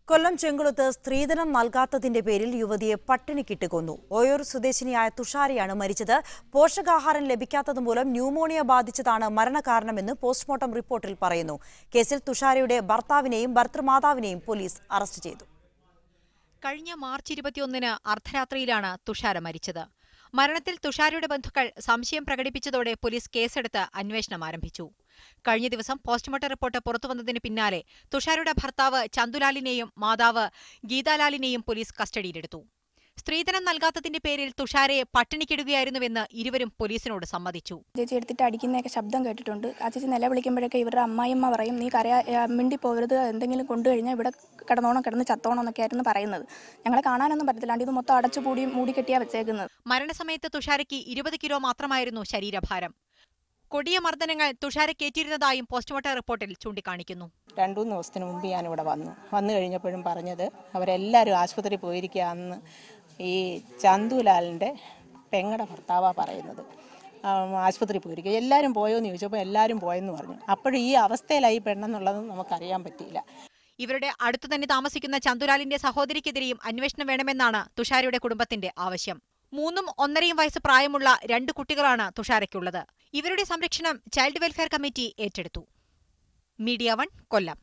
കൊല്ലം ചെങ്കുളത്ത് സ്ത്രീധനം നൽകാത്തതിന്റെ പേരിൽ യുവതിയെ പട്ടിണിക്കിട്ട് കൊന്നു. ഓയൂർ സ്വദേശിനിയായ തുഷാരയാണ് മരിച്ചത്. പോഷകാഹാരം ലഭിക്കാത്തതുമൂലം ന്യൂമോണിയ ബാധിച്ചതാണ് മരണകാരണമെന്ന് പോസ്റ്റ്മോർട്ടം റിപ്പോർട്ടിൽ പറയുന്നു. കേസിൽ തുഷാരയുടെ ഭർത്താവിനെയും ഭർത്തൃമാതാവിനെയും പോലീസ് അറസ്റ്റ് ചെയ്തു. കഴിഞ്ഞ മാർച്ച് 21-ന് അർദ്ധരാത്രിയിലാണ് തുഷാര മരിച്ചത്. മരണത്തിൽ തുഷാരയുടെ ബന്ധുക്കൾ സംശയം പ്രകടിപ്പിച്ചതോടെ പോലീസ് കേസെടുത്ത് അന്വേഷണം ആരംഭിച്ചു. കഴിഞ്ഞ ദിവസം പോസ്റ്റ്മോർട്ടം റിപ്പോർട്ട് പുറത്തുവന്നതിന് പിന്നാലെ തുഷാരയുടെ ഭർത്താവ് ചന്തുലാലിനെയും മാതാവ് ഗീതാലാലിനെയും പോലീസ് കസ്റ്റഡിയിലെടുത്തു. സ്ത്രീധനം നൽകാത്തതിന്റെ പേരിൽ തുഷാരയെ പട്ടിണിക്കിടുകയായിരുന്നുവെന്ന് ഇരുവരും പോലീസിനോട് സമ്മതിച്ചു. ചേച്ചി എടുത്തിട്ട് അടിക്കുന്നതൊക്കെ ശബ്ദം കേട്ടിട്ടുണ്ട്. ആ ചേച്ചി നിലവിളിക്കുമ്പോഴൊക്കെ ഇവരുടെ അമ്മായിയമ്മ പറയും, നീ മിണ്ടി പോകരുത്, എന്തെങ്കിലും കൊണ്ടുകഴിഞ്ഞാൽ ഇവിടെ കിടന്ന് ചത്തോണം എന്നൊക്കെയായിരുന്നു പറയുന്നത്. ഞങ്ങളെ കാണാനൊന്നും പറ്റത്തില്ലാണ്ട് ഇത് മൊത്തം അടച്ചു മൂടിക്കെട്ടിയാ വെച്ചേക്കുന്നത്. മരണസമയത്ത് തുഷാരയ്ക്ക് 20 കിലോ മാത്രമായിരുന്നു ശരീരഭാരം. കൊടിയ മർദ്ദനങ്ങൾ തുഷാരക്കേറ്റിരുന്നതായും പോസ്റ്റ്മോർട്ടം റിപ്പോർട്ടിൽ ചൂണ്ടിക്കാണിക്കുന്നു. 2-3 ദിവസത്തിന് മുമ്പ് ഞാനിവിടെ വന്നു കഴിഞ്ഞപ്പോഴും പറഞ്ഞത് അവരെല്ലാവരും ആശുപത്രി പോയിരിക്കുക. അന്ന് ഈ ചന്തുലാലിൻ്റെ പെങ്ങളുടെ ഭർത്താവാണ് പറയുന്നത്. ആശുപത്രി പോയിരിക്കുക. എല്ലാവരും പോയോയെന്ന് ചോദിച്ചപ്പോൾ എല്ലാവരും പോയെന്ന് പറഞ്ഞു. അപ്പോഴും ഈ അവസ്ഥയിലായി പെണ്ണെന്നുള്ളത് നമുക്കറിയാൻ പറ്റിയില്ല. ഇവരുടെ അടുത്തു തന്നെ താമസിക്കുന്ന ചന്തുലാലിന്റെ സഹോദരിക്കെതിരെയും അന്വേഷണം വേണമെന്നാണ് തുഷാരയുടെ കുടുംബത്തിന്റെ ആവശ്യം. 3ഉം 1.5 വയസ്സ് പ്രായമുള്ള 2 കുട്ടികളാണ് തുഷാരയ്ക്കുള്ളത്. ഇവരുടെ സംരക്ഷണം ചൈൽഡ് വെൽഫെയർ കമ്മിറ്റി ഏറ്റെടുത്തു. മീഡിയ 1 കൊല്ലം.